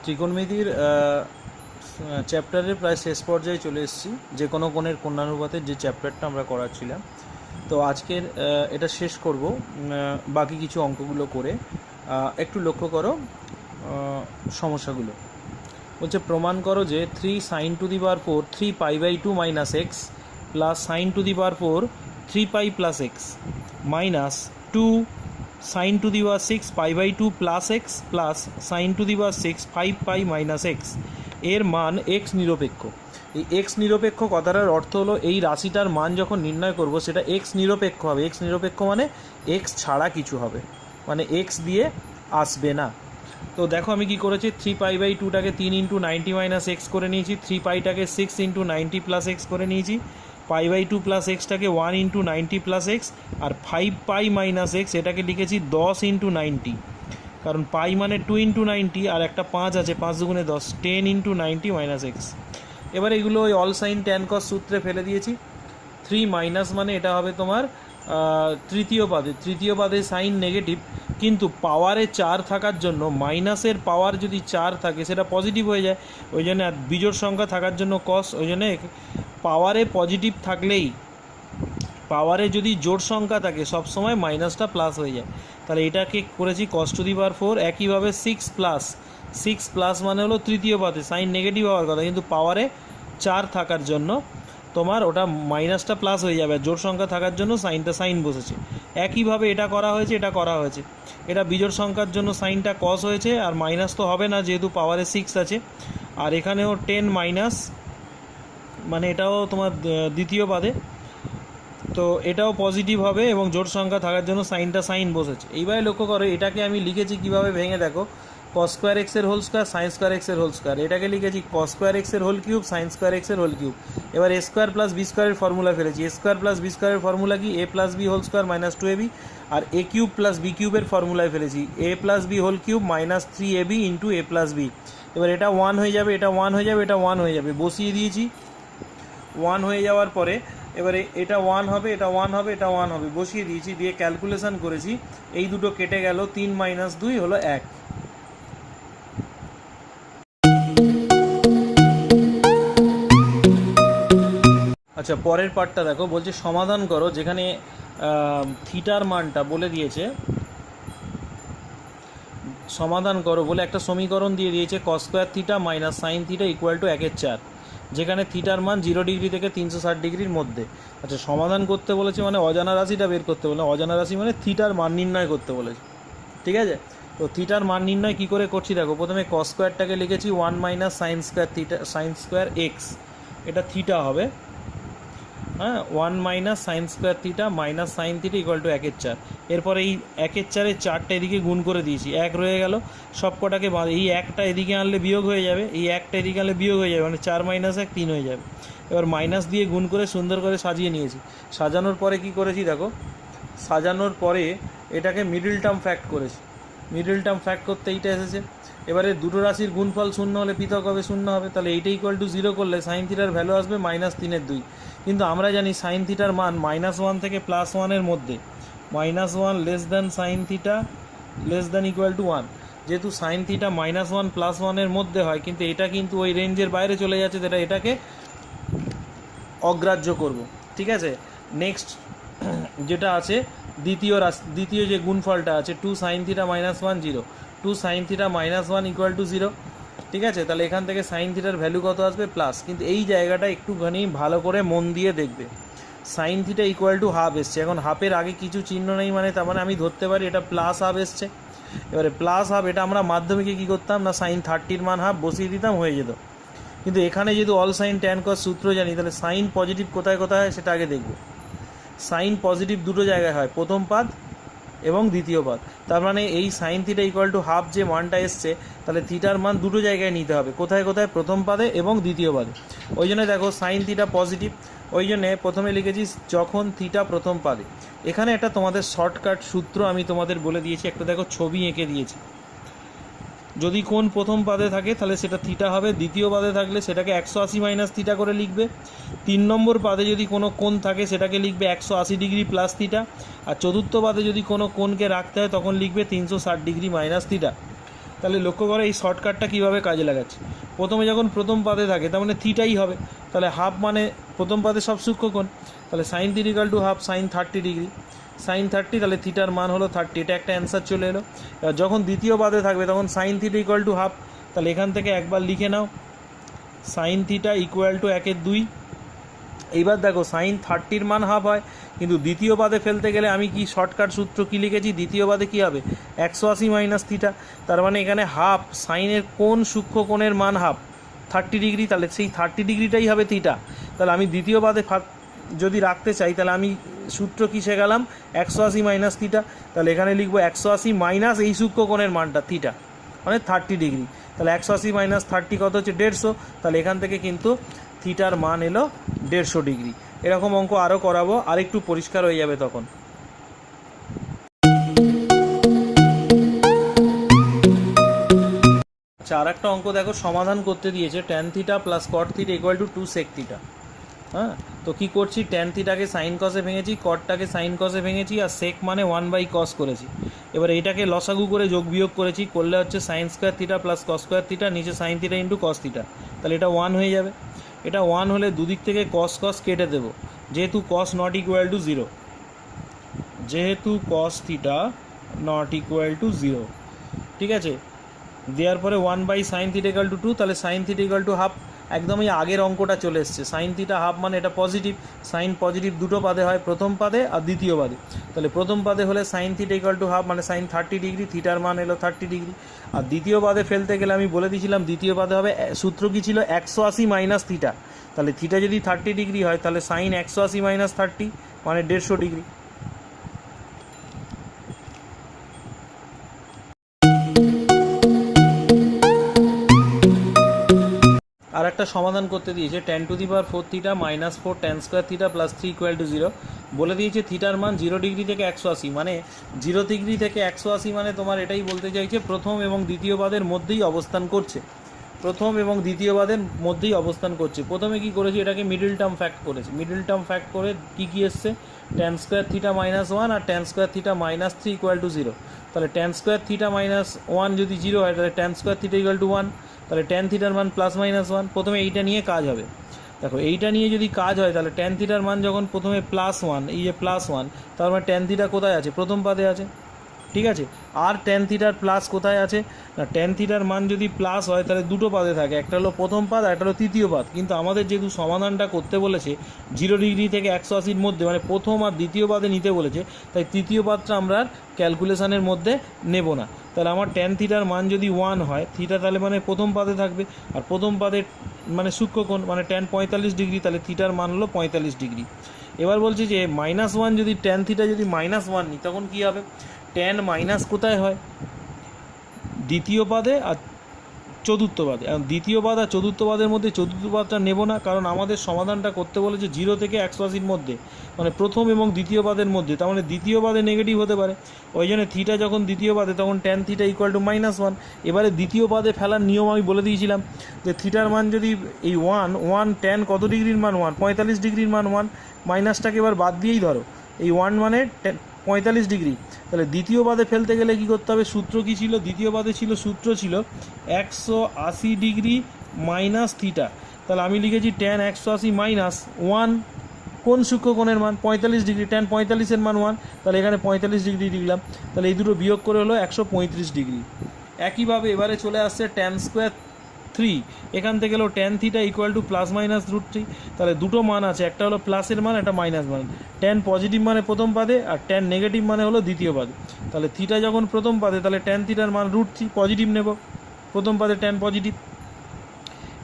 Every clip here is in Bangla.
ত্রিকোণমিতির চ্যাপ্টারের প্রায় শেষ পর্যায়ে চলে এসেছি। যে কোনো কোণের কোণানুপাতের যে চ্যাপ্টারটা আমরা করাচ্ছিলাম, তো আজকের এটা শেষ করব বাকি কিছু অঙ্কগুলো করে। একটু লক্ষ্য করো সমস্যাগুলো। বলছে প্রমাণ করো যে 3 sin to the power 4 3π/2 minus X plus sine to the power 4 3π plus X minus 2 sin to the power 6 π/2 plus X plus sine to the power 6 5π minus X এর মান এক্স নিরপেক্ষ। এই এক্স নিরপেক্ষ কথাটার অর্থ হলো এই রাশিটার মান যখন নির্ণয় করব সেটা এক্স নিরপেক্ষ হবে। এক্স নিরপেক্ষ মানে এক্স ছাড়া কিছু হবে, মানে এক্স দিয়ে আসবে না। তো দেখো আমি কি করেছি, 3π/2টাকে 3 × 90 মাইনাস এক্স করে নিয়েছি, 3πটাকে 6 × 90 প্লাস এক্স করে নিয়েছি, π/2 প্লাস এক্সটাকে 1 × 90 প্লাস এক্স, আর 5π মাইনাস এক্স এটাকে লিখেছি 10 × 90, কারণ পাই মানে 2 × 90 আর একটা 5 আছে, 5 দুগুণে 10, 10 × 90 মাইনাস এক্স। এবার এগুলো ওই অল সাইন ট্যান কস সূত্রে ফেলে দিয়েছি। 3 মাইনাস মানে এটা হবে তোমার তৃতীয় পাদে সাইন নেগেটিভ, কিন্তু পাওয়ারে 4 থাকার জন্য মাইনাসের পাওয়ার যদি 4 থাকে সেটা পজিটিভ হয়ে যায়, ওই জন্য বিজোড় সংখ্যা থাকার জন্য কস, ওই জন্য পাওয়ারে পজিটিভ থাকলেই, পাওয়ারে যদি জোড় সংখ্যা থাকে সবসময় মাইনাসটা প্লাস হয়ে যায়। তাহলে এটাকে করেছি কস টু দি পাওয়ার 4। একইভাবে 6 প্লাস মানে হলো তৃতীয় পাদে সাইন নেগেটিভ হওয়ার কথা, কিন্তু পাওয়ারে 4 থাকার জন্য তোমার ওটা মাইনাসটা প্লাস হয়ে যাবে, জোড় সংখ্যা থাকার জন্য সাইনটা সাইন বসেছে। একইভাবে এটা করা হয়েছে, এটা বিজোড় সংখ্যার জন্য সাইনটা কস হয়েছে, আর মাইনাস তো হবে না যেহেতু পাওয়ারে 6 আছে। আর এখানেও 10 মাইনাস মানে এটাও তোমার দ্বিতীয় পাদে, তো এটাও পজিটিভ হবে এবং জোড় সংখ্যা থাকার জন্য সাইনটা সাইন বসেছে। এইভাবে লক্ষ্য করো, এটাকে আমি লিখেছি কিভাবে ভেঙে দেখো, cos স্কোয়ার এক্সের হোল স্কোয়ার সাইন স্কোয়ার এক্সের হোল স্কোয়ার, এটাকে লিখেছি cos স্কোয়ার এক্সের হোল কিউব সাইন স্কোয়ার এক্সের হোল কিউব। এবার এ স্কোয়ার প্লাস বি স্কোয়ারের ফর্মুলা ফেলেছি, এ স্কোয়ার প্লাস বি স্কোয়ারের ফর্মুলা কি, A plus B whole square minus 2ab, আর এ কিউব প্লাস বি কিউবের ফর্মুলায় ফেলেছি A plus B whole cube minus 3ab into A plus B. এবার এটা 1 হয়ে যাবে, এটা 1 হয়ে যাবে, এটা 1 হয়ে যাবে, বসিয়ে দিয়েছি। 1 হয়ে যাওয়ার পরে এবারে এটা 1 হবে, এটা 1 হবে, এটা 1 হবে, বসিয়ে দিয়েছি, দিয়ে ক্যালকুলেশন করেছি, এই দুটো কেটে গেল, 3 মাইনাস 2 হলো 1। আচ্ছা, পরের পার্টটা দেখো, বলছে সমাধান করো, যেখানে থিটার মানটা বলে দিয়েছে, সমাধান করো বলে একটা সমীকরণ দিয়ে দিয়েছে, cos square theta minus sine theta equal two 1/4, যেখানে থিটার মান 0 ডিগ্রি থেকে 360 ডিগ্রির মধ্যে। আচ্ছা, সমাধান করতে বলেছে মানে অজানা রাশিটা বের করতে বলে, অজানা রাশি মানে থিটার মান নির্ণয় করতে বলেছে, ঠিক আছে? তো থিটার মান নির্ণয় কী করে করছি দেখো, প্রথমে cos স্কোয়ারটাকে লিখেছি 1 minus sine square theta sine square x, এটা থিটা হবে, হ্যাঁ, 1 minus sine square theta minus sine theta equal two 1/4। এরপরে এই 1/4 4টা এদিকে গুণ করে দিয়েছি, 1 রয়ে গেল, সব কটাকে এই একটা এদিকে আনলে বিয়োগ হয়ে যাবে, এই একটা এদিকে আনলে বিয়োগ হয়ে যাবে, মানে 4 মাইনাস 1 3 হয়ে যাবে। এবার মাইনাস দিয়ে গুণ করে সুন্দর করে সাজিয়ে নিয়েছি। সাজানোর পরে কি করেছি দেখো, সাজানোর পরে এটাকে মিডল টার্ম ফ্যাক্ট করেছি, মিডল টার্ম ফ্যাক্ট করতে এইটা এসেছে। এবারে দুটো রাশির গুণফল শূন্য হলে পৃথক হবে, শূন্য হবে, তাহলে এইটা ইকুয়াল টু 0 করলে সাইন থিটার ভ্যালু আসবে -3/2। কিন্তু আমরা জানি সাইন থিটার মান -1 থেকে +1 মধ্যে, -1 less than sine theta less than equal to 1। যেহেতু সাইন থিটা -1 +1 মধ্যে হয়, কিন্তু এটা কিন্তু ওই রেঞ্জের বাইরে চলে যাচ্ছে, যেটা এটাকে অগ্রাহ্য করব, ঠিক আছে? নেক্সট যেটা আছে দ্বিতীয় যে গুণফলটা আছে 2 sin θ -1 0, 2 sin θ -1 ইকুয়াল টু 0, ঠিক আছে? তাহলে এখান থেকে সাইন থিটার ভ্যালু কত আসবে, প্লাস। কিন্তু এই জায়গাটা একটুখানি ভালো করে মন দিয়ে দেখবে, sign theta equal to half এসছে, এখন হাফের আগে কিছু চিহ্ন নেই, মানে তার মানে আমি ধরতে পারি এটা প্লাস হাফ এসছে। এবারে প্লাস হাফ, এটা আমরা মাধ্যমিকে কী করতাম না, সাইন 30 মান হাফ বসিয়ে দিতাম, হয়ে যেত। কিন্তু এখানে যেহেতু অল সাইন ট্যান কস সূত্র জানি, তাহলে সাইন পজিটিভ কোথায় কোথায় হয় সেটা আগে দেখব। সাইন পজিটিভ দুটো জায়গায় হয়, প্রথম পাদ এবং দ্বিতীয় পাদ। তার মানে এই sign theta equal to half যে মানটা এসছে, তাহলে থিটার মান দুটো জায়গায় নিতে হবে, কোথায় কোথায়, প্রথম পাদে এবং দ্বিতীয় পাদে। ওই জন্য দেখো সাইন থিটা পজিটিভ, ওই জন্যে প্রথমে লিখেছি যখন থিটা প্রথম পাদে। এখানে একটা তোমাদের শর্টকাট সূত্র আমি তোমাদের বলে দিয়েছি, একটা দেখো ছবি এঁকে দিয়েছি। যদি কোণ প্রথম পাদে থাকে তাহলে সেটা থিটা হবে, দ্বিতীয় পাদে থাকলে সেটাকে 180 মাইনাস থিটা করে লিখবে, 3 নম্বর পাদে যদি কোনো কোণ থাকে সেটাকে লিখবে 180 ডিগ্রি প্লাস থিটা, আর চতুর্থ পাদে যদি কোনো কোণকে রাখতে হয় তখন লিখবে 360 ডিগ্রি মাইনাস থিটা। তাহলে লক্ষ্য করো এই শর্টকাটটা কীভাবে কাজে লাগাচ্ছি। প্রথমে যখন প্রথম পাদে থাকে তার মানে থিটাই হবে, তাহলে হাফ মানে প্রথম পাদে সব সূক্ষ্মকোণ, তাহলে sine theta equal to half sine 30 degree, sine 30, তাহলে থিটার মান হলো 30, এটা একটা অ্যান্সার চলে এলো। এবার যখন দ্বিতীয় পাদে থাকবে তখন sign theta equal to half, তাহলে এখান থেকে একবার লিখে নাও সাইন থিটা ইকুয়াল টু 1/2। এইবার দেখো সাইন 30 মান হাফ হয়, কিন্তু দ্বিতীয় পাদে ফেলতে গেলে আমি কি শর্টকাট সূত্র কী লিখেছি, দ্বিতীয় পাদে কী হবে 180 মাইনাস থিটা, তার মানে এখানে হাফ সাইনের কোন সূক্ষ্ম কোণের মান হাফ 30 ডিগ্রি, তাহলে সেই 30 ডিগ্রিটাই হবে থিটা। তাহলে আমি দ্বিতীয় পাদে যদি রাখতে চাই তাহলে আমি সূত্র কী শেখালাম 180 মাইনাস থিটা, তাহলে এখানে লিখবো 180 মাইনাস এই সূক্ষ্ম কোণের মানটা থিটা মানে 30 ডিগ্রি, তাহলে 180 মাইনাস 30 কত হচ্ছে 150, তাহলে এখান থেকে কিন্তু থিটার মান এলো 150 ডিগ্রি। এরকম অঙ্ক আরও করাবো, আরেকটু পরিষ্কার হয়ে যাবে তখন। আচ্ছা, আর একটা অঙ্ক দেখো সমাধান করতে দিয়েছে tan theta plus cot theta equal to 2 sec theta. হ্যাঁ, তো কী করছি, ট্যান থিটাকে সাইন কসে ভেঙেছি, কটটাকে সাইন কসে ভেঙেছি, আর সেক মানে 1/cos করেছি। এবার এইটাকে লসাগু করে যোগ বিয়োগ করেছি, করলে হচ্ছে sine square theta plus cos square theta, নিচে sine theta into cos theta, তাহলে এটা 1 হয়ে যাবে। এটা 1 হলে দুদিক থেকে কস কস কেটে দেবো, যেহেতু কস নট ইকুয়াল টু 0, যেহেতু cos theta not equal to 0, ঠিক আছে। দেওয়ার পরে 1/sin থিটা ইকুয়াল টু 2, তাহলে sine theta equal to half, একদমই আগের অঙ্কটা চলে এসছে। সাইন থিটা হাফ মানে এটা পজিটিভ, সাইন পজিটিভ দুটো পাদে হয়, প্রথম পাদে আর দ্বিতীয় পাদে, তাহলে প্রথম পাদে হলে sign theta equal to half মানে সাইন 30 ডিগ্রি, থিটার মান এলো 30 ডিগ্রি। আর দ্বিতীয় পাদে ফেলতে গেলে আমি বলে দিয়েছিলাম দ্বিতীয় পাদে হবে, সূত্র কী ছিল 180 মাইনাস থিটা, তাহলে থিটা যদি 30 ডিগ্রি হয় তাহলে সাইন 180 মাইনাস 30 মানে 150 ডিগ্রি। আর একটা সমাধান করতে দিয়েছে tan two the power 4 theta minus 4 tan square theta plus 3 equal to 0, বলে দিয়েছে থিটার মান 0 ডিগ্রি থেকে 180, মানে 0 ডিগ্রি থেকে 180 মানে তোমার এটাই বলতে চাইছে প্রথম এবং দ্বিতীয় পাদের মধ্যেই অবস্থান করছে, প্রথম এবং দ্বিতীয় পাদের মধ্যেই অবস্থান করছে। প্রথমে কি করেছি, এটাকে মিডল টার্ম ফ্যাক্ট করেছি, মিডল টার্ম ফ্যাক্ট করে কী এসছে tan স্কোয়ার থিটা মাইনাস 1 আর tan square theta minus 3 equal to 0, তাহলে tan স্কোয়ার থিটা মাইনাস 1 যদি 0 হয় তাহলে tan square theta equal to 1, তাহলে tan থিটার মান প্লাস মাইনাস 1। প্রথমে এইটা নিয়ে কাজ হবে, দেখো এইটা নিয়ে যদি কাজ হয় তাহলে tan থিটার মান যখন প্রথমে +1, এই যে +1, তার মানে tan থিটা কোথায় আছে, প্রথম পাদে আছে, ঠিক আছে। আর tan থিটার প্লাস কোথায় আছে না, tan থিটার মান যদি প্লাস হয় তাহলে দুটো পাদে থাকে, একটা হলো প্রথম পাদ আর একটা হলো তৃতীয় পাদ, কিন্তু আমাদের যেহেতু সমাধানটা করতে বলেছে 0 ডিগ্রি থেকে 180-র মধ্যে, মানে প্রথম আর দ্বিতীয় পাদে নিতে বলেছে, তাই তৃতীয় পাদটা আমরা আর ক্যালকুলেশনের মধ্যে নেব না। তাহলে আমার tan থিটার মান যদি 1 হয়, থিটা তাহলে মানে প্রথম পাদে থাকবে, আর প্রথম পাদের মানে সূক্ষ্মকোণ মানে tan 45 ডিগ্রি, তাহলে থিটার মান হলো 45 ডিগ্রি। এবার বলছি যে -1 যদি tan থিটা যদি -1 নিই তখন কী হবে, tan মাইনাস কোথায় হয়, দ্বিতীয় পাদে আর চতুর্থ পাদে। এখন দ্বিতীয় পাদ আর চতুর্থ পাদের মধ্যে চতুর্থ পাদটা নেব না, কারণ আমাদের সমাধানটা করতে বলেছে 0 থেকে 180-র মধ্যে, মানে প্রথম এবং দ্বিতীয় পাদের মধ্যে, তার মানে দ্বিতীয় পাদে নেগেটিভ হতে পারে, ওই জন্য থিটা যখন দ্বিতীয় পাদে তখন tan থিটা ইকুয়াল টু -1। এবারে দ্বিতীয় পাদে ফেলার নিয়ম আমি বলে দিয়েছিলাম যে থিটার মান যদি এই 1 tan কত ডিগ্রির মান 1, 45 ডিগ্রির মান 1, মাইনাসটাকে এবার বাদ দিয়েই ধরো এই 1 মানে 45 ডিগ্রি, তাহলে দ্বিতীয় পাদে ফেলতে গেলে কী করতে হবে, সূত্র কী ছিল, দ্বিতীয় পাদে সূত্র ছিল 180 ডিগ্রি মাইনাস থিটা, তাহলে আমি লিখেছি tan 180 মাইনাস 1 কোন সূক্ষ্মকোণের মান 45 ডিগ্রি, tan 45-এর মান 1, তাহলে এখানে 45 ডিগ্রি লিখলাম, তাহলে এই দুটো বিয়োগ করে হলো 135 ডিগ্রি। একইভাবে এবারে চলে আসছে tan স্কোয়ার 3, এখান থেকে হলো tan থিটা ইকুয়াল টু +-√3, তাহলে দুটো মান আছে, একটা হলো প্লাসের মান, একটা মাইনাস মান, tan পজিটিভ মানে প্রথম পাদে আর tan নেগেটিভ মানে হলো দ্বিতীয় পাদে, তাহলে থিটা যখন প্রথম পাদে তাহলে tan থিটার মান √3 পজিটিভ নেব, প্রথম পাদে tan পজিটিভ।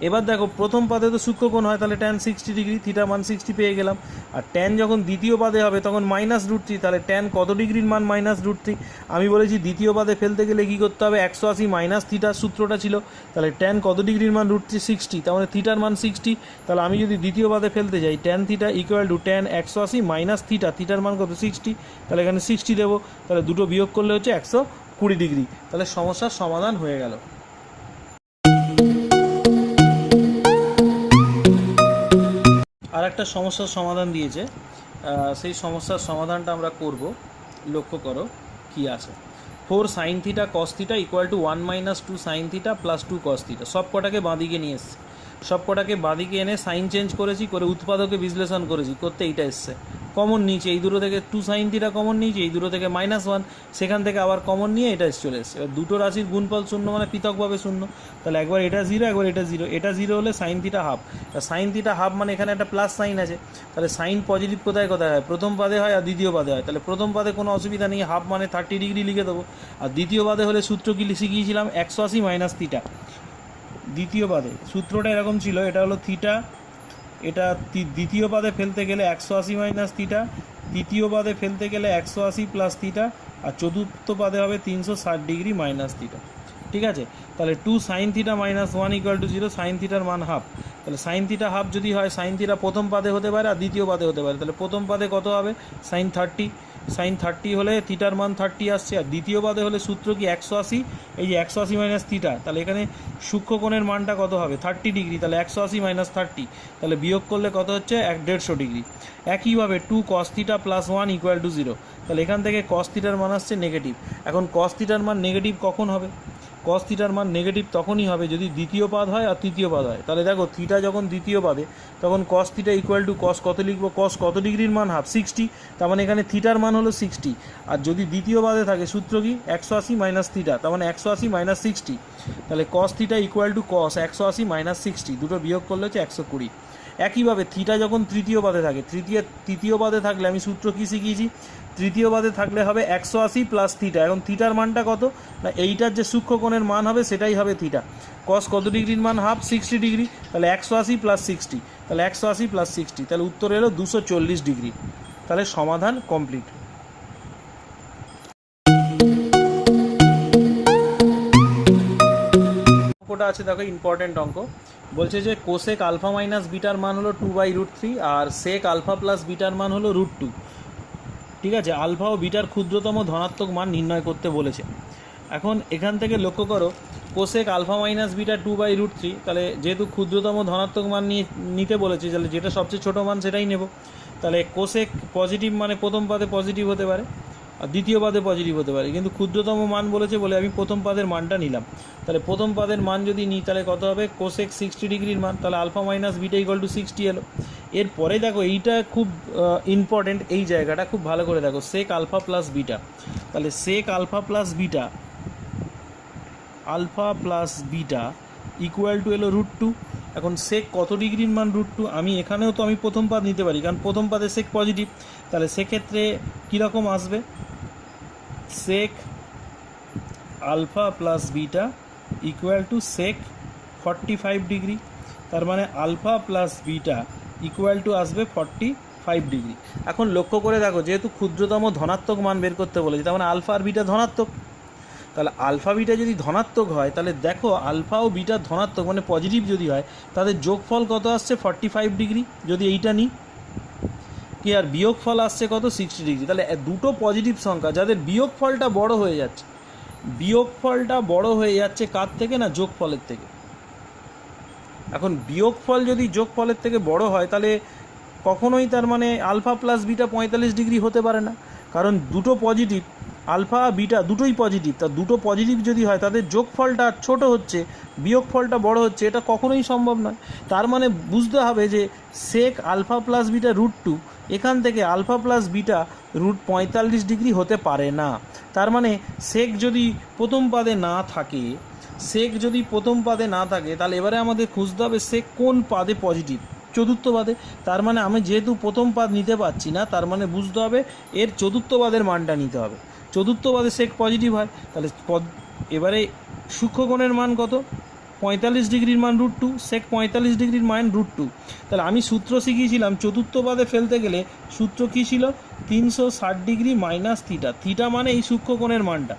এবার দেখো প্রথম পাদে তো সূক্ষ্মকোণ হয়, তাহলে tan 60 ডিগ্রি, থিটা মান 60 পেয়ে গেলাম, আর tan যখন দ্বিতীয় পাদে হবে তখন -√3, তাহলে tan কত ডিগ্রির মান -√3, আমি বলেছি দ্বিতীয় পাদে ফেলতে গেলে কী করতে হবে 180 মাইনাস থিটার সূত্রটা ছিল, তাহলে tan কত ডিগ্রির মান √3 60, তার মানে থিটার মান 60, তাহলে আমি যদি দ্বিতীয় পাদে ফেলতে যাই tan theta equal two tan 180 minus theta, থিটার মান কত 60, তাহলে এখানে 60 দেবো, তাহলে দুটো বিয়োগ করলে হচ্ছে 120 ডিগ্রি, তাহলে সমস্যার সমাধান হয়ে গেল। আর একটা সমস্যার সমাধান দিয়েছে, সেই সমস্যার সমাধানটা আমরা করব, লক্ষ্য করো কি আছে। 4 sine theta cos theta equal to 1 minus 2 sine theta plus 2 cos theta. সব কটাকে বাঁদিকে নিয়ে এসছে, সব কটাকে বাঁদিকে এনে সাইন চেঞ্জ করেছি, করে উৎপাদকে বিশ্লেষণ করেছি, করতে এইটা এসছে। কমন নিচে এই দুটো থেকে 2 সাইন থিটা কমন নিয়েছি, এই দুটো থেকে -1, সেখান থেকে আবার কমন নিয়ে এটা চলে এসছে। এবার দুটো রাশির গুণফল শূন্য মানে পৃথকভাবে শূন্য, তাহলে একবার এটা 0 একবার এটা 0। এটা 0 হলে sine theta half, sine theta half মানে এখানে একটা প্লাস সাইন আছে, তাহলে সাইন পজিটিভ কোথায় কোথায় হয়? প্রথম পাদে হয় আর দ্বিতীয় পাদে হয়। তাহলে প্রথম পাদে কোনো অসুবিধা নেই, হাফ মানে 30 ডিগ্রি লিখে দেবো। আর দ্বিতীয় পাদে হলে সূত্র কি শিখিয়েছিলাম? 180 মাইনাস থিটা। দ্বিতীয় পাদে সূত্রটা এরকম ছিল, এটা হলো থিটা, এটা দ্বিতীয় পাদে ফেলতে গেলে 180 মাইনাস থিটা, তৃতীয় পাদে ফেলতে গেলে 180 প্লাস থিটা, আর চতুর্থ পাদে হবে 360 ডিগ্রি মাইনাস থিটা। ঠিক আছে, তাহলে 2 sine theta minus 1 equal to 0, sine থিটার মান হাফ। তাহলে সাইন থিটা হাফ যদি হয়, সাইন থিটা প্রথম পাদে হতে পারে আর দ্বিতীয় পাদে হতে পারে। তাহলে প্রথম পাদে কত হবে? সাইন 30, সাইন 30 হলে থিটার মান 30 আসছে, আর দ্বিতীয় পাদে হলে সূত্র কি 180, এই যে 180 মাইনাস থিটা, তাহলে এখানে সূক্ষ্মকোণের মানটা কত হবে? 30 ডিগ্রি, তাহলে 180 মাইনাস 30, তাহলে বিয়োগ করলে কত হচ্ছে? 150 ডিগ্রি। একইভাবে 2 cos theta plus 1 equal to 0, তাহলে এখান থেকে কস থিটার মান আসছে নেগেটিভ। এখন কস থিটার মান নেগেটিভ কখন হবে? কস থিটার মান নেগেটিভ তখনই হবে যদি দ্বিতীয় পাদ হয় আর তৃতীয় পাদ হয়। তাহলে দেখো থিটা যখন দ্বিতীয় পাদে, তখন cos theta equal to cos কত লিখবো? কস কত ডিগ্রির মান? হাফ, 60, তার মানে এখানে থিটার মান হলো 60। আর যদি দ্বিতীয় পাদে থাকে সূত্র কি? 180 মাইনাস থিটা, তার মানে 180 মাইনাস 60, তাহলে cos theta equal to cos 180 minus 60, দুটো বিয়োগ করলে হচ্ছে 120। একইভাবে থিটা যখন তৃতীয় পাদে থাকে, তৃতীয় পাদে থাকলে আমি সূত্র কী শিখিয়েছি? তৃতীয় পাদে থাকলে হবে 180 প্লাস থিটা। এখন থিটার মানটা কত? না এইটার যে সূক্ষ্মকোণের মান হবে সেটাই হবে থিটা। কস কত ডিগ্রির মান? হাফ, 60 ডিগ্রি, তাহলে 180 প্লাস 60, তাহলে 180 প্লাস 60, তাহলে উত্তর এলো 240 ডিগ্রি। তাহলে সমাধান কমপ্লিট। অঙ্কটা আছে দেখো, ইম্পর্টেন্ট অঙ্ক। বলছে যে কোসেক আলফা মাইনাস বিটার মান হলো 2/√3 আর সেক আলফা প্লাস বিটার মান হলো √2। ঠিক আছে, আলফা ও বিটার ক্ষুদ্রতম ধনাত্মক মান নির্ণয় করতে বলেছে। এখন এখান থেকে লক্ষ্য করো, কোসেক আলফা মাইনাস বিটা 2/√3, তাহলে যেহেতু ক্ষুদ্রতম ধনাত্মক মান নিতে বলেছে, তাহলে যেটা সবচেয়ে ছোটো মান সেটাই নেব। তাহলে কোসেক পজিটিভ মানে প্রথম পাদে পজিটিভ হতে পারে আর দ্বিতীয় পাদে পজিটিভ হতে পারে, কিন্তু ক্ষুদ্রতম মান বলেছে বলে আমি প্রথম পাদের মানটা নিলাম। তাহলে প্রথম পাদের মান যদি নিই তাহলে কত হবে? কোসেক 60 ডিগ্রির মান, তাহলে alpha minus beta equal to 60 এলো। এরপরে দেখো এইটা খুব ইম্পর্টেন্ট, এই জায়গাটা খুব ভালো করে দেখো, সেক আলফা প্লাস বিটা। তাহলে sec alpha plus beta, alpha plus beta equal to এলো √2। এখন সেক কত ডিগ্রির মান? √2। আমি এখানেও তো আমি প্রথম পাদ নিতে পারি, কারণ প্রথম পাদে সেক পজিটিভ। তাহলে সেক্ষেত্রে কীরকম আসবে? Sec alpha plus beta equal to sec 45 degree, তার মানে alpha plus beta equal to আসবে 45 ডিগ্রি। এখন লক্ষ্য করে দেখো, যেহেতু ক্ষুদ্রতম ধনাত্মক মান বের করতে বলেছি, তার মানে আলফা আর বিটা ধনাত্মক। তাহলে আলফা বিটা যদি ধনাত্মক হয়, তাহলে দেখো আলফা ও বিটা ধনাত্মক মানে পজিটিভ যদি হয়, তাদের যোগফল কত আসছে? 45 ডিগ্রি। যদি এইটা নিই কি, আর বিয়োগফল আসছে কত? 60 ডিগ্রি। তাহলে দুটো পজিটিভ সংখ্যা যাদের বিয়োগফলটা বড় হয়ে যাচ্ছে, বিয়োগফলটা বড় হয়ে যাচ্ছে কার থেকে? না যোগফলের থেকে। এখন বিয়োগফল যদি যোগফলের থেকে বড় হয়, তাহলে কখনোই তার মানে আলফা প্লাস বিটা 45 ডিগ্রি হতে পারে না, কারণ দুটো পজিটিভ, আলফা বিটা দুটোই পজিটিভ। তা দুটো পজিটিভ যদি হয়, তাদের যোগফলটা ছোট হচ্ছে, বিয়োগফলটা বড় হচ্ছে, এটা কখনোই সম্ভব নয়। তার মানে বুঝতে হবে যে সেক আলফা প্লাস বিটা √2, এখান থেকে আলফা প্লাস বিটা √45 ডিগ্রি হতে পারে না। তার মানে সেক যদি প্রথম পাদে না থাকে, সেক যদি প্রথম পাদে না থাকে, তাহলে এবারে আমাদের খুঁজতে হবে সেক কোন পাদে পজিটিভ? চতুর্থ পাদে। তার মানে আমি যেহেতু প্রথম পাদ নিতে পারছি না, তার মানে বুঝতে হবে এর চতুর্থ পাদের মানটা নিতে হবে। চতুর্থ পাদে সেক পজিটিভ হয়, তাহলে এবারে সূক্ষ্মকোণের মান কত? 45 ডিগ্রির মান √2, সেক 45 ডিগ্রির মান √2। তাহলে আমি সূত্র শিখিয়েছিলাম চতুর্থ পাদে ফেলতে গেলে, সূত্র কী ছিল? 360 ডিগ্রি মাইনাস থিটা। থিটা মানে এই সূক্ষ্মকোণের মানটা,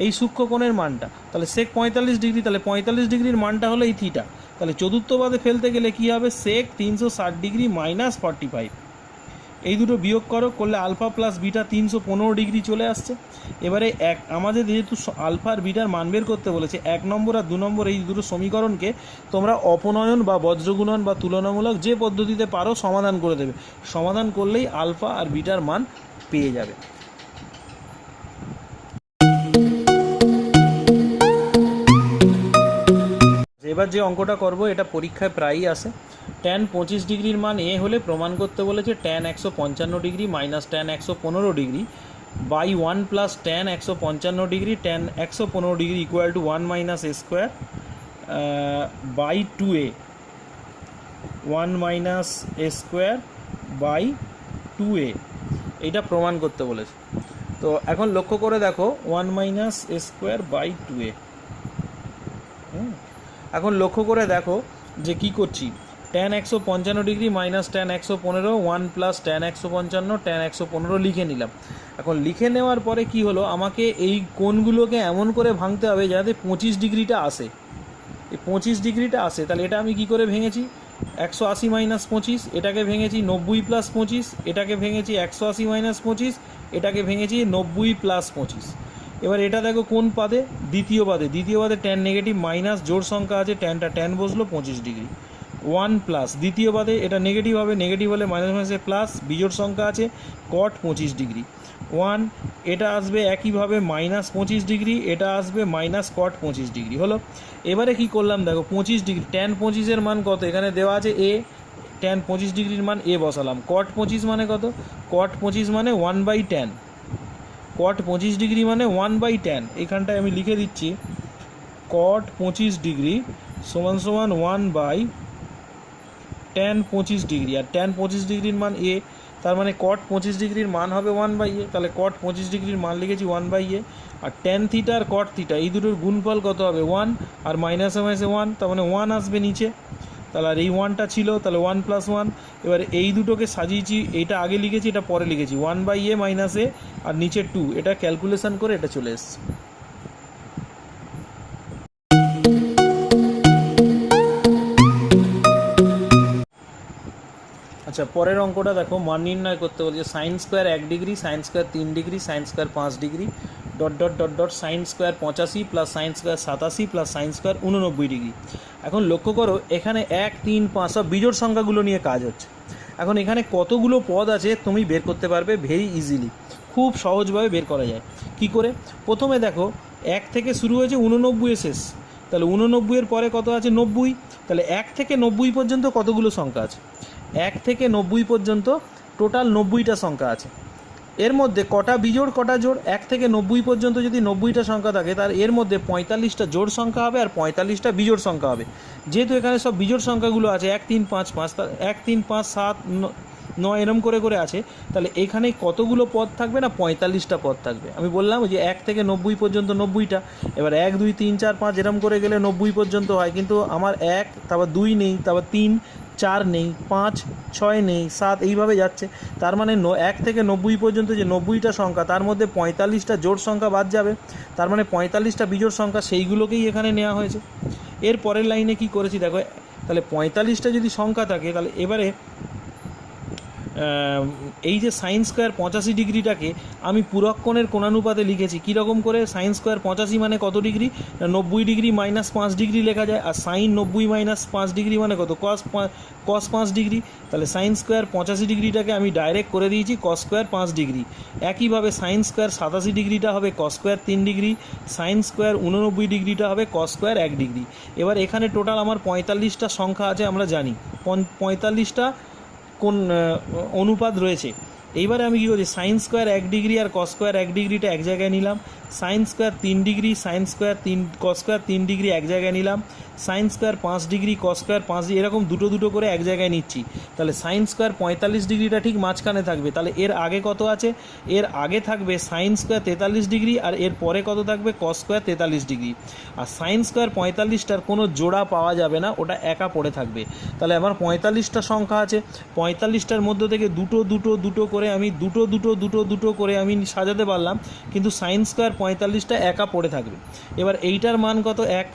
এই সূক্ষ্মকোণের মানটা। তাহলে সেক 45 ডিগ্রি, তাহলে 45 ডিগ্রির মানটা হলো এই থিটা। তাহলে চতুর্থ পাদে ফেলতে গেলে কী হবে? সেক 360 ডিগ্রি মাইনাস 45। এই দুটো বিয়োগ করলে আলফা প্লাস বিটা 315 ডিগ্রি চলে আসছে। এবারে আমাদের যেহেতু আলফা আর বিটার মান বের করতে বলেছে, 1 নম্বর আর 2 নম্বর এই দুটো সমীকরণকে তোমরা অপনয়ন বা বজ্রগুণন বা তুলনামূলক যে পদ্ধতিতে পারো সমাধান করে দেবে। সমাধান করলেই আলফা আর বিটার মান পেয়ে যাবে। এবার যে অঙ্কটা করব এটা পরীক্ষায় প্রায়ই আসে। ট্যান 25 ডিগ্রির মান এ হলে প্রমাণ করতে বলেছে tan 155 degree minus tan 115 degree by 1 plus tan 155 degree tan 115 degree equal to 1 minus a square by 2a, 1 minus a square by 2a, এইটা প্রমাণ করতে বলেছে। তো এখন লক্ষ্য করে দেখো 1 minus a square by 2a। এখন লক্ষ্য করে দেখো যে কি করছি, tan 155 degree minus tan 115, 1 plus tan 155 tan 115 লিখে নিলাম। এখন লিখে নেওয়ার পরে কি হলো, আমাকে এই কোণগুলোকে এমন করে ভাঙতে হবে যাতে 25 ডিগ্রিটা আসে। এই 25 ডিগ্রিটা আসে, তাহলে এটা আমি কি করে ভেঙেছি, 180 মাইনাস 25, এটাকে ভেঙেছি 90 প্লাস 25, এটাকে ভেঙেছি 180 মাইনাস 25, এটাকে ভেঙেছি 90 প্লাস 25। এবার এটা দেখো কোন পাদে, দ্বিতীয় পাদে ট্যান নেগেটিভ মাইনাস জোড় সংখ্যা আছে, ট্যানটা ট্যান বসলো 25 ডিগ্রি। 1 প্লাস দ্বিতীয় পাদে এটা নেগেটিভ হবে, নেগেটিভ হলে মাইনাস মাইনাসে প্লাস, বিজোড় সংখ্যা আছে কট 25 ডিগ্রি। 1 এটা আসবে একইভাবে মাইনাস 25 ডিগ্রি, এটা আসবে মাইনাস কট 25 ডিগ্রি হলো। এবারে কি করলাম দেখো 25 ডিগ্রি, ট্যান 25-এর মান কত এখানে দেওয়া আছে এ, ট্যান 25 ডিগ্রির মান এ বসালাম। কট 25 মানে কত, কট 25 মানে 1/10, কট 25 ডিগ্রি মানে 1/10। এখানটায় আমি লিখে দিচ্ছি কট 25 ডিগ্রি সমান সমান 1/10 25 ডিগ্রি, আর ট্যান 25 ডিগ্রির মান এ, তার মানে কট 25 ডিগ্রির মান হবে 1/a, তাহলে কট 25 ডিগ্রির মান লিখেছি 1/a। আর ট্যান থিটা আর কট থিটা এই দুটোর গুণফল কত হবে 1, আর মাইনাসে মাইনাসে 1, তার মানে 1 আসবে নিচে। তাহলে আর এই 1টা ছিল, তাহলে 1 প্লাস 1। এবার এই দুটোকে সাজিয়েছি, এইটা আগে লিখেছি এটা পরে লিখেছি, 1/a মাইনাস এ আর নিচে 2, এটা ক্যালকুলেশন করে এটা চলে এসছে। আচ্ছা, পরের অঙ্কটা দেখো, মান নির্ণয় করতে বলছে sine square 1 degree, sine square 3 degree, sine square 5 degree, dot dot dot dot sine square 85 plus sine square 87 plus sine square 89 degree. এখন লক্ষ্য করো এখানে 1, 3, 5 সব বিজোড় সংখ্যাগুলো নিয়ে কাজ হচ্ছে। এখন এখানে কতগুলো পদ আছে তুমি বের করতে পারবে ভেরি ইজিলি, খুব সহজভাবে বের করা যায়। কি করে, প্রথমে দেখো 1 থেকে শুরু হয়েছে 89 শেষ, তাহলে 89-এর পরে কত আছে 90, তাহলে 1 থেকে 90 পর্যন্ত কতগুলো সংখ্যা আছে, 1 থেকে 90 পর্যন্ত টোটাল 90টা সংখ্যা আছে। এর মধ্যে কটা বিজোড় কটা জোড়, 1 থেকে 90 পর্যন্ত যদি 90টা সংখ্যা থাকে তার এর মধ্যে 45টা জোড় সংখ্যা হবে আর 45টা বিজোড় সংখ্যা হবে। যেহেতু এখানে সব বিজোড় সংখ্যাগুলো আছে 1, 3, 5, 5, 1, 3, 5, 7, 9 এরম করে করে আছে, তাহলে এখানে কতগুলো পদ থাকবে না 45টা পদ থাকবে। আমি বললাম যে 1 থেকে 90 পর্যন্ত 90টা, এবার 1, 2, 3, 4, 5 এরম করে গেলে 90 পর্যন্ত হয়, কিন্তু আমার 1, তারপর 2 নেই, তারপর 3, 4 নেই, 5, 6 নেই, 7 এইভাবে যাচ্ছে। তার মানে 1 থেকে 90 পর্যন্ত যে 90টা সংখ্যা তার মধ্যে 45টা জোড় সংখ্যা বাদ যাবে, তার মানে 45টা বিজোড় সংখ্যা সেইগুলোকেই এখানে নেওয়া হয়েছে। এর পরের লাইনে কি করেছি দেখো, তাহলে 45টা যদি সংখ্যা থাকে তাহলে এবারে এই যে সাইন স্কোয়ার 85 ডিগ্রিটাকে আমি পূরক কোণের কোণানুপাতে লিখেছি। কীরকম করে, সাইন স্কোয়ার 85 মানে কত ডিগ্রি, 90 ডিগ্রি মাইনাস 5 ডিগ্রি লেখা যায়, আর সাইন 90 মাইনাস 5 ডিগ্রি মানে কত, কস 5 ডিগ্রি। তাহলে সাইন স্কোয়ার 85 ডিগ্রিটাকে আমি ডাইরেক্ট করে দিয়েছি কস স্কোয়ার 5 ডিগ্রি। একইভাবে সাইন স্কোয়ার 87 ডিগ্রিটা হবে cos square 3 degree, sine square 89 ডিগ্রিটা হবে কস স্কোয়ার 1 ডিগ্রি। এবার এখানে টোটাল আমার 45টা সংখ্যা আছে, আমরা জানি 45টা কোন অনুপাত রয়েছে। এইবারে আমি কী করছি, সাইন স্কোয়ার 1 ডিগ্রি আর কস স্কোয়ার 1 ডিগ্রিটা এক জায়গায় নিলাম, sine square 3 degree sine square 3 cos square 3 degree এক জায়গায় নিলাম, sine square 5 degree cos square 5 degree, এরকম দুটো দুটো করে এক জায়গায় নিচ্ছি। তাহলে সাইন স্কোয়ার 45 ডিগ্রিটা ঠিক মাঝখানে থাকবে, তাহলে এর আগে কত আছে, এর আগে থাকবে সাইন স্কোয়ার 43 ডিগ্রি, আর এর পরে কত থাকবে কস স্কোয়ার 43 ডিগ্রি। আর সাইন স্কোয়ার 45টার কোনো জোড়া পাওয়া যাবে না, ওটা একা পড়ে থাকবে। তাহলে আমার 45টা সংখ্যা আছে, 45টার মধ্যে থেকে দুটো দুটো দুটো করে আমি দুটো দুটো দুটো দুটো করে আমি সাজাতে পারলাম, কিন্তু সাইন স্কোয়ার 45টা একা পড়ে থাকবে। এবার এইটার মান কত 1,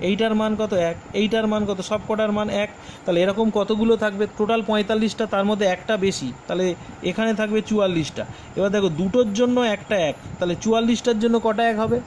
এইটার মান কত 1, এইটার মান কত, সব কটার মান 1। তাহলে এরকম কতগুলো থাকবে, টোটাল 45টা, তার মধ্যে একটা বেশি, তাহলে এখানে থাকবে 44টা। এবার দেখো দুটোর জন্য একটা 1, তাহলে 44টার জন্য কটা 1 হবে,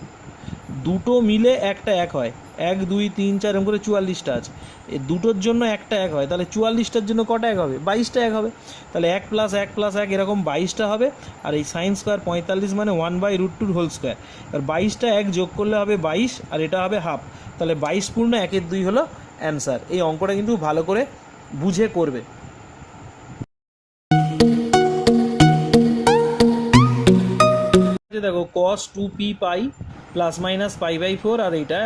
দুটো মিলে একটা 1 হয়, 1, 2, 3, 4 এরকম করে 44টা আছে। এই দুটোর জন্য একটা 1 হয়, তাহলে 44টার জন্য কটা 1 হবে, 22টা 1 হবে। তাহলে 1 প্লাস 1 প্লাস 1 এরকম 22টা হবে। আর এই সাইন স্কোয়ার 45 মানে 1/√2 হোল স্কোয়ার, আর 22টা 1 যোগ করলে হবে 22, আর এটা হবে হাফ। তাহলে 22 পূর্ণ 1/2 হলো অ্যান্সার। এই অঙ্কটা কিন্তু ভালো করে বুঝে করবে। দেখো cos 2p pi plus minus pi by 4, আর এইটা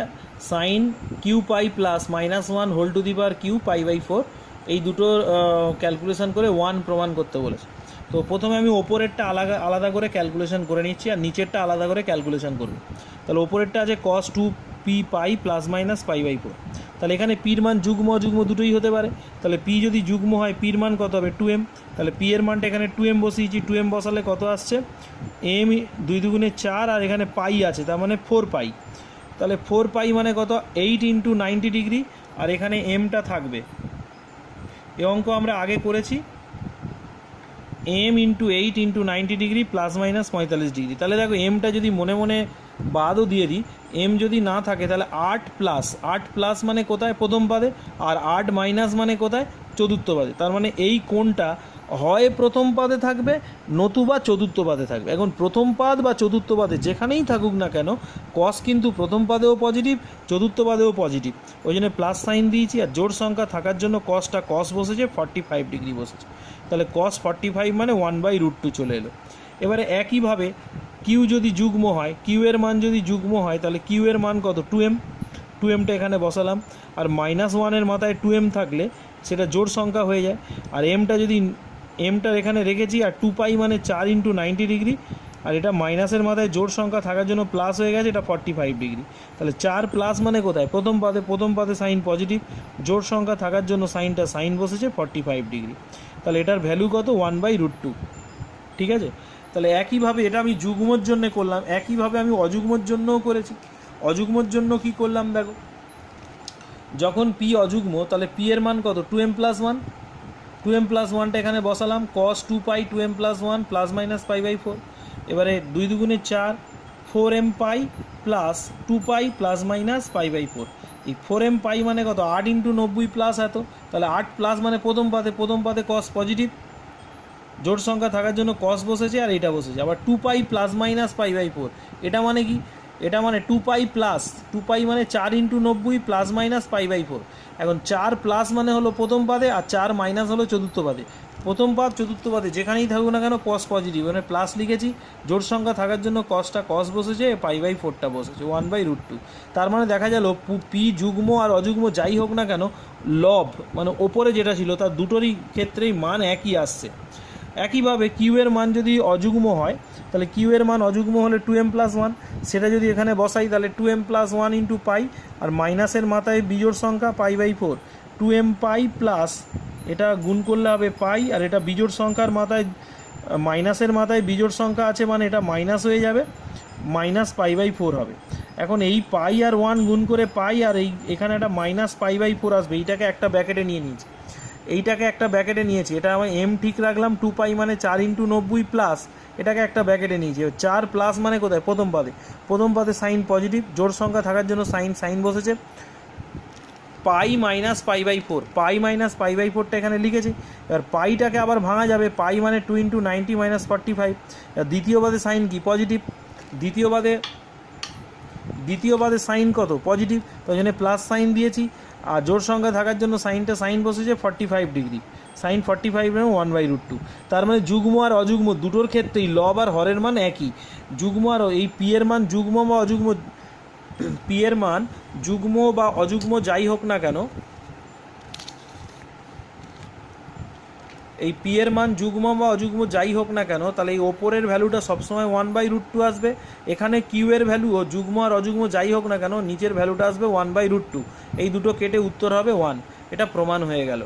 sine q pi plus minus 1 whole to the power q pi by 4, এই দুটো ক্যালকুলেশন করে 1 প্রমাণ করতে বলেছে। তো প্রথমে আমি ওপরেরটা আলাদা করে ক্যালকুলেশন করে নিচ্ছি, আর নিচেরটা আলাদা করে ক্যালকুলেশন করব। তাহলে ওপরেরটা আছে cos 2p pi plus minus pi by 4। তাহলে এখানে পির মান যুগ্ম অযুগ্ম দুটোই হতে পারে। তাহলে পি যদি যুগ্ম হয় পির মান কত হবে 2m। তাহলে পি এর মানটা এখানে 2m বসিয়েছি, 2m বসালে কত আসছে m 2 দুগুণে 4, আর এখানে পাই আছে তার মানে 4 পাই। তাহলে 4 পাই মানে কত 8 ইন্টু 90 ডিগ্রি, আর এখানে এমটা থাকবে। এই অঙ্ক আমরা আগে করেছি, m into 8 into 90 degree plus minus 45 degree. তাহলে দেখো এমটা যদি মনে মনে বাদও দিয়ে দিই, এম যদি না থাকে তাহলে 8 প্লাস মানে কোথায় প্রথম পাদে, আর 8 মাইনাস মানে কোথায় চতুর্থ পাদে। তার মানে এই কোণটা হয় প্রথম পাদে থাকবে নতুবা চতুর্থ পাদে থাকবে। এখন প্রথম পাদ বা চতুর্থ পাদে যেখানেই থাকুক না কেন কস কিন্তু প্রথম পাদেও পজিটিভ চতুর্থ পাদেও পজিটিভ, ওই জন্য প্লাস সাইন দিয়েছি। আর জোড় সংখ্যা থাকার জন্য কসটা কস বসেছে 45 ডিগ্রি বসেছে। তাহলে কস 45 মানে 1/√2 চলে এলো। এবারে একইভাবে কিউ যদি যুগ্ম হয়, কিউ এর মান যদি যুগ্ম হয় তাহলে কিউ এর মান কত 2m, 2mটা এখানে বসালাম। আর -1 মাথায় 2m থাকলে সেটা জোড় সংখ্যা হয়ে যায়। আর এমটা এখানে রেখেছি, আর 2 পাই মানে 4 ইন্টু 90 ডিগ্রি, আর এটা মাইনাসের মাথায় জোড় সংখ্যা থাকার জন্য প্লাস হয়ে গেছে, এটা 45 ডিগ্রি। তাহলে 4 প্লাস মানে কোথায় প্রথম পাদে সাইন পজিটিভ, জোড় সংখ্যা থাকার জন্য সাইন বসেছে 45 ডিগ্রি। তাহলে এটার ভ্যালু কত 1/√2। ঠিক আছে, তাহলে একইভাবে এটা আমি যুগ্মর জন্য করলাম, একইভাবে আমি অযুগ্মর জন্যও করেছি। অযুগ্মর জন্য কি করলাম দেখো, যখন পি অযুগ্ম তাহলে পি এর মান কত 2m প্লাস 1, 2m প্লাস 1টা এখানে বসালাম, cos 2 pi 2m plus 1 plus minus pi by 4। এবারে 2 দুগুণে 4, 4m pi plus 2 pi plus minus pi by 4। এই 4m পাই মানে কত 8 ইন্টু 90 প্লাস এত, তাহলে 8 প্লাস মানে প্রথম পাদে cos পজিটিভ, জোড় সংখ্যা থাকার জন্য cos বসেছে আর এটা বসেছে। আবার 2 pi plus minus pi by 4, এটা মানে কি, এটা মানে 2 পাই মানে 4 into 90 plus minus pi by 4। এখন 4 প্লাস মানে হলো প্রথম পাদে, আর 4 মাইনাস হলো চতুর্থ পাদে। প্রথম পাদ চতুর্থ পাদে যেখানেই থাকুক না কেন cos পজিটিভ, মানে প্লাস লিখেছি, জোড় সংখ্যা থাকার জন্য cosটা cos বসেছে, পাই বাই 4টা বসেছে 1/√2। তার মানে দেখা গেল পি যুগ্ম আর অযুগ্ম যাই হোক না কেন লব মানে ওপরে যেটা ছিল তার দুটোরই ক্ষেত্রেই মান একই আসছে। একইভাবে কিউ এর মান যদি অযুগ্ম হয় তাহলে কিউ এর মান অযুগ্ম হলে 2m প্লাস 1, সেটা যদি এখানে বসাই তাহলে 2m প্লাস 1 ইন্টু পাই, আর মাইনাসের মাথায় বিজোড় সংখ্যা পাই বাই 4, 2m পাই প্লাস এটা গুণ করলে হবে পাই, আর এটা বিজোড় সংখ্যার মাথায় মাইনাসের মাথায় বিজোড় সংখ্যা আছে মানে এটা মাইনাস হয়ে যাবে, মাইনাস পাই বাই 4 হবে। এখন এই পাই আর 1 গুণ করে পাই, আর এখানে একটা মাইনাস পাই বাই 4 আসবে, এইটাকে একটা ব্র্যাকেটে নিয়ে নিয়েছি, এটা আমি এম ঠিক রাখলাম। 2 পাই মানে 4 ইন্টু 90 প্লাস এটাকে একটা ব্র্যাকেটে নিয়েছি। 4 প্লাস মানে কোথায় প্রথম পাদে সাইন পজিটিভ, জোড় সংখ্যা থাকার জন্য সাইন বসেছে, pi minus pi by 4, pi minus pi by 4টা এখানে লিখেছি। এবার পাইটাকে আবার ভাঙা যাবে, পাই মানে 2 ইন্টু 90 মাইনাস 45। দ্বিতীয় পাদে সাইন কি পজিটিভ, দ্বিতীয় পাদে সাইন কত পজিটিভ, তো ওই জন্য প্লাস সাইন দিয়েছি। আর জোড় সংখ্যা থাকার জন্য সাইন বসেছে 45 ডিগ্রি, সাইন 45 1/√2। তার মানে যুগ্ম আর অযুগ্ম দুটোর ক্ষেত্রেই লব আর হরের মান একই। যুগ্ম আর এই পি এর মান যুগ্ম বা অযুগ্ম, পি এর মান যুগ্ম বা অযুগ্ম যাই হোক না কেন, এই পি এর মান যুগ্ম বা অযুগ্ম যাই হোক না কেন, তাহলে এই ওপরের ভ্যালুটা সবসময় 1/√2 আসবে। এখানে কিউ এর ভ্যালু ও যুগ্ম আর অযুগ্ম যাই হোক না কেন নিচের ভ্যালুটা আসবে 1/√2। এই দুটো কেটে উত্তর হবে 1। এটা প্রমাণ হয়ে গেল।